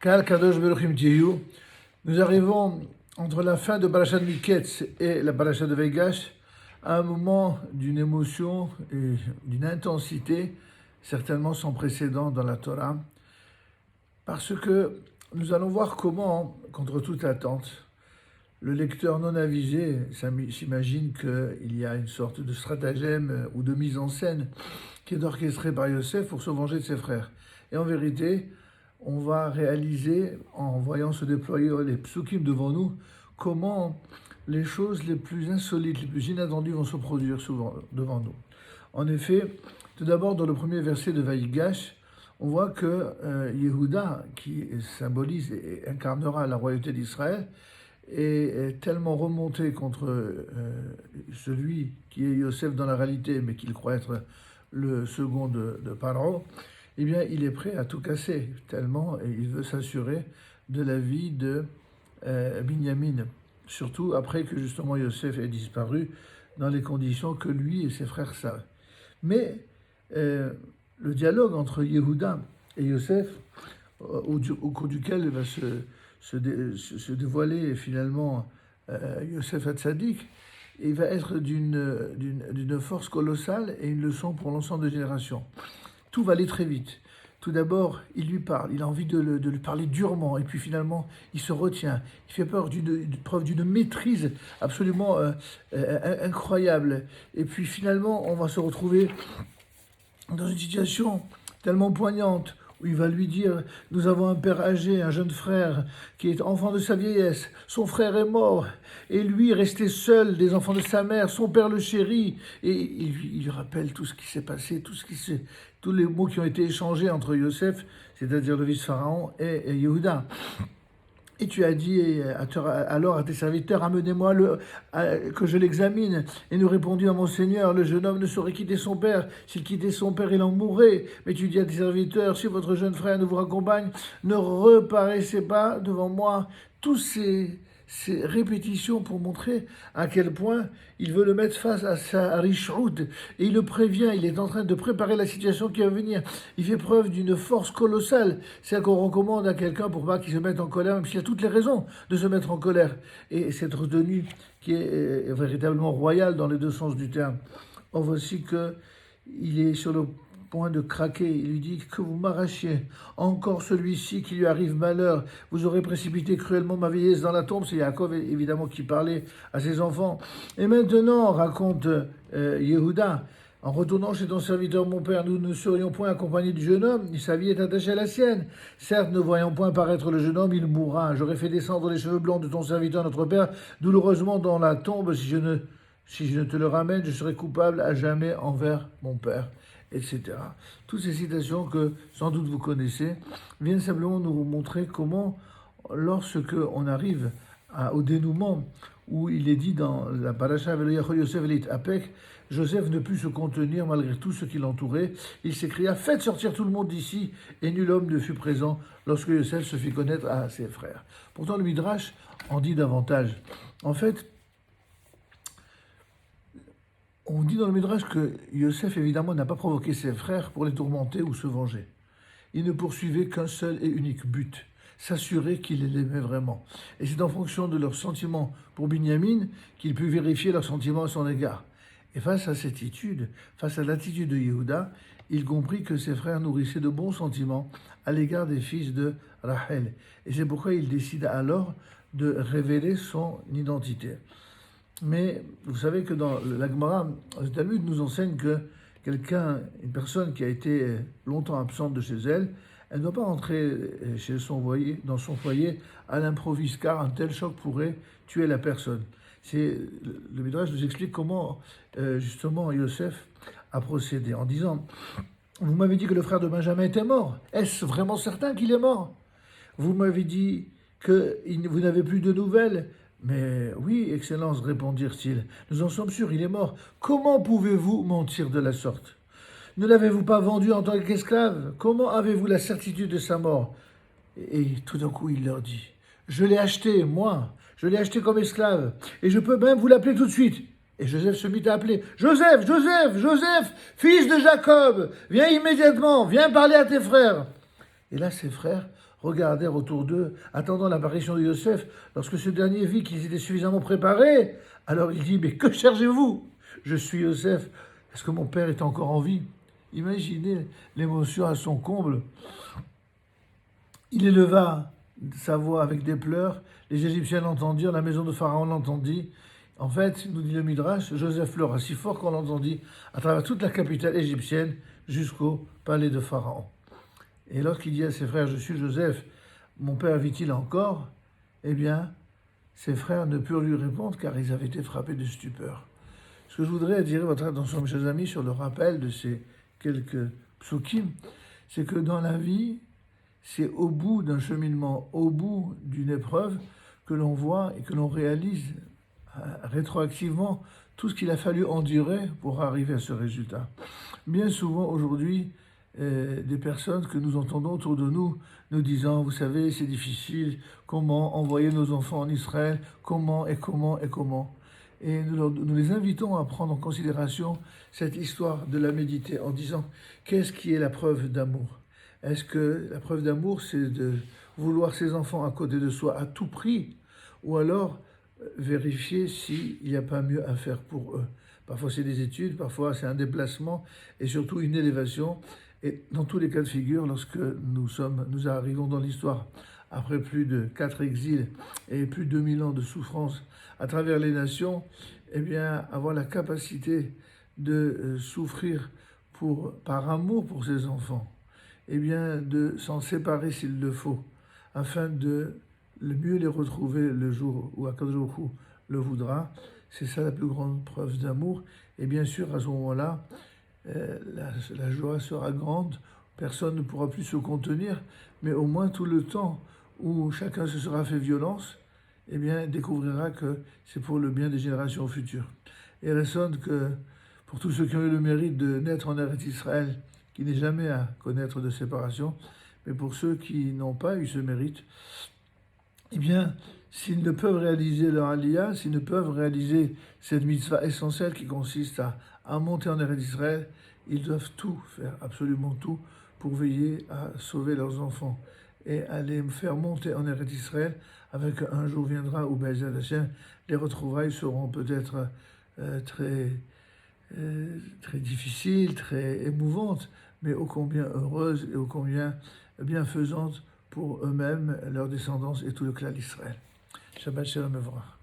Kal Kadosh Beruchim Tiyu. Nous arrivons entre la fin de Parashat Miketz et la Parashat de Veigash à un moment d'une émotion et d'une intensité certainement sans précédent dans la Torah, parce que nous allons voir comment, contre toute attente, le lecteur non avisé s'imagine qu'il y a une sorte de stratagème ou de mise en scène qui est orchestrée par Yosef pour se venger de ses frères. Et en vérité, on va réaliser, en voyant se déployer les psukim devant nous, comment les choses les plus insolites, les plus inattendues vont se produire souvent devant nous. En effet, tout d'abord, dans le premier verset de Vaïgash, on voit que Yehuda, qui symbolise et incarnera la royauté d'Israël, est tellement remonté contre celui qui est Yosef dans la réalité, mais qu'il croit être le second de Paro, eh bien, il est prêt à tout casser, tellement et il veut s'assurer de la vie de Binyamin, surtout après que justement Yosef ait disparu dans les conditions que lui et ses frères savent. Mais le dialogue entre Yehuda et Yosef, au cours duquel va se dévoiler finalement Yosef Hatzadik, il va être d'une force colossale et une leçon pour l'ensemble des générations. Tout va aller très vite. Tout d'abord, il lui parle, il a envie de lui parler durement, et puis finalement, il se retient. Il fait preuve d'une maîtrise absolument incroyable. Et puis finalement, on va se retrouver dans une situation tellement poignante, où il va lui dire, nous avons un père âgé, un jeune frère, qui est enfant de sa vieillesse, son frère est mort, et lui resté seul des enfants de sa mère, son père le chérit, et il lui rappelle tout ce qui s'est passé, tous les mots qui ont été échangés entre Yosef, c'est-à-dire le vice-pharaon, et Yehuda. Et tu as dit alors à tes serviteurs, amenez-moi que je l'examine. Et nous répondit à mon Seigneur, le jeune homme ne saurait quitter son père. S'il quittait son père, il en mourrait. Mais tu dis à tes serviteurs, si votre jeune frère ne vous raccompagne, ne reparaissez pas devant moi. Tous ces répétitions pour montrer à quel point il veut le mettre face à sa richroute. Et il le prévient, il est en train de préparer la situation qui va venir. Il fait preuve d'une force colossale. C'est qu'on recommande à quelqu'un pour pas qu'il se mette en colère, même s'il y a toutes les raisons de se mettre en colère. Et cette retenue qui est véritablement royale dans les deux sens du terme. On voit aussi qu'il est sur le point de craquer, il lui dit que vous m'arrachiez, encore celui-ci qui lui arrive malheur, vous aurez précipité cruellement ma vieillesse dans la tombe, c'est Yaakov évidemment qui parlait à ses enfants. Et maintenant, raconte Yehuda, en retournant chez ton serviteur mon père, nous ne serions point accompagnés du jeune homme, sa vie est attachée à la sienne. Certes, ne voyant point paraître le jeune homme, il mourra. J'aurais fait descendre les cheveux blancs de ton serviteur notre père, douloureusement dans la tombe, si je ne te le ramène, je serai coupable à jamais envers mon père, etc. Toutes ces citations que sans doute vous connaissez viennent simplement nous montrer comment, lorsque on arrive au dénouement, où il est dit dans la paracha Yosef Elit Apek, Joseph ne put se contenir malgré tout ce qui l'entourait. Il s'écria, faites sortir tout le monde d'ici, et nul homme ne fut présent lorsque Yosef se fit connaître à ses frères. Pourtant le Midrash en dit davantage. En fait, on dit dans le Midrash que Yosef, évidemment, n'a pas provoqué ses frères pour les tourmenter ou se venger. Il ne poursuivait qu'un seul et unique but, s'assurer qu'il les aimait vraiment. Et c'est en fonction de leurs sentiments pour Binyamin qu'il put vérifier leurs sentiments à son égard. Et face à cette attitude, face à l'attitude de Yehuda, il comprit que ses frères nourrissaient de bons sentiments à l'égard des fils de Rachel. Et c'est pourquoi il décida alors de révéler son identité. Mais vous savez que dans la Gemara, le Talmud nous enseigne que une personne qui a été longtemps absente de chez elle, elle ne doit pas entrer dans son foyer à l'improviste, car un tel choc pourrait tuer la personne. Le Midrash nous explique comment justement Yosef a procédé en disant, vous m'avez dit que le frère de Benjamin était mort. Est-ce vraiment certain qu'il est mort? Vous m'avez dit que vous n'avez plus de nouvelles. Mais oui, Excellence, répondirent-ils, nous en sommes sûrs, il est mort. Comment pouvez-vous mentir de la sorte? Ne l'avez-vous pas vendu en tant qu'esclave? Comment avez-vous la certitude de sa mort? Et tout d'un coup, il leur dit, je l'ai acheté, moi, je l'ai acheté comme esclave, et je peux même vous l'appeler tout de suite. Et Joseph se mit à appeler, Joseph, Joseph, Joseph, fils de Jacob, viens immédiatement, viens parler à tes frères. Et là, ses frères regardèrent autour d'eux, attendant l'apparition de Yosef. Lorsque ce dernier vit qu'ils étaient suffisamment préparés, alors il dit, mais que cherchez-vous? Je suis Yosef. Est-ce que mon père est encore en vie? Imaginez l'émotion à son comble. Il éleva sa voix avec des pleurs. Les Égyptiens l'entendirent, la maison de Pharaon l'entendit. En fait, nous dit le Midrash, Joseph pleura si fort qu'on l'entendit à travers toute la capitale égyptienne jusqu'au palais de Pharaon. Et lorsqu'il dit à ses frères, je suis Joseph, mon père vit-il encore? Eh bien, ses frères ne purent lui répondre car ils avaient été frappés de stupeur. Ce que je voudrais attirer votre attention, mes chers amis, sur le rappel de ces quelques psukim, c'est que dans la vie, c'est au bout d'un cheminement, au bout d'une épreuve, que l'on voit et que l'on réalise rétroactivement tout ce qu'il a fallu endurer pour arriver à ce résultat. Bien souvent aujourd'hui, des personnes que nous entendons autour de nous nous disant, vous savez, c'est difficile, comment envoyer nos enfants en Israël, comment. Et nous les invitons à prendre en considération cette histoire, de la méditer en disant, qu'est-ce qui est la preuve d'amour? Est-ce que la preuve d'amour, c'est de vouloir ses enfants à côté de soi à tout prix, ou alors vérifier s'il n'y a pas mieux à faire pour eux? Parfois c'est des études, parfois c'est un déplacement et surtout une élévation. Et dans tous les cas de figure, lorsque nous arrivons dans l'histoire, après plus de 4 exils et plus de 2000 ans de souffrance à travers les nations, eh bien, avoir la capacité de souffrir par amour pour ses enfants, eh bien, de s'en séparer s'il le faut, afin de le mieux les retrouver le jour où Akadosh Baruch Hu le voudra. C'est ça la plus grande preuve d'amour. Et bien sûr, à ce moment-là, la joie sera grande, personne ne pourra plus se contenir, mais au moins tout le temps où chacun se sera fait violence, eh bien, découvrira que c'est pour le bien des générations futures. Et elle sonne que pour tous ceux qui ont eu le mérite de naître en Eretz Israël, qui n'est jamais à connaître de séparation, mais pour ceux qui n'ont pas eu ce mérite, eh bien, s'ils ne peuvent réaliser leur aliyah, s'ils ne peuvent réaliser cette mitzvah essentielle qui consiste à monter en Eretz Israël, ils doivent tout faire, absolument tout, pour veiller à sauver leurs enfants et à les faire monter en Eretz Israël, avec un jour viendra où Be'ezrat Hashem, les retrouvailles seront peut-être très difficiles, très émouvantes, mais ô combien heureuses et ô combien bienfaisantes pour eux-mêmes, leur descendance et tout le clan d'Israël. Shabbat Shalom Mevorach.